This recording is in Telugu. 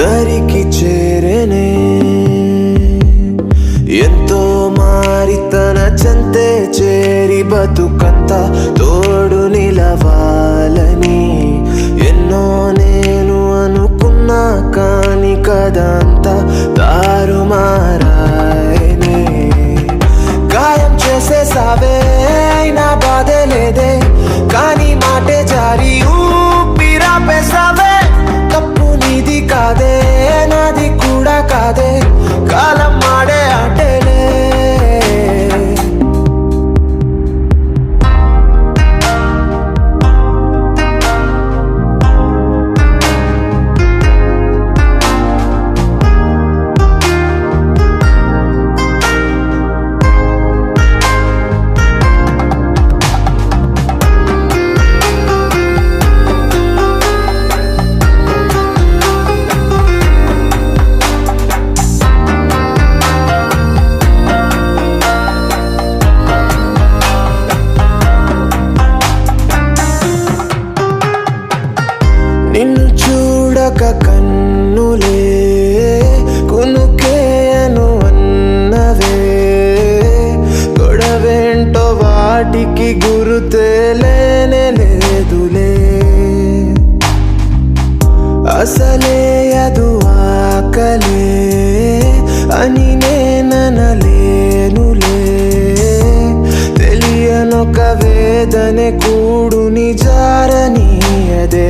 దరికి చేరేనే ఎంతో మారి తన చెంతే చేరి బతుకంత తోడు నిలవాలని ఎన్నో నేను అనుకున్నా కాని కదంతా తారుమారాయనే గాయం చేసేసావే నా బాధే లేదే కానీ మాటే జారి ఊపిరాపేసావే తప్పు నీది కాదే నాది కూడా కాదే కాలం మాడే ఆటేలే నిన్ను చూడక కన్నులే కునుకేయను అన్నవే గొడవేంటో వాటికి గురుతేలేనే లేదులే అసలే అదు ఆకలే అని నేననలేనులే తెలియనొక వేదనే కూడుని జారనీయదే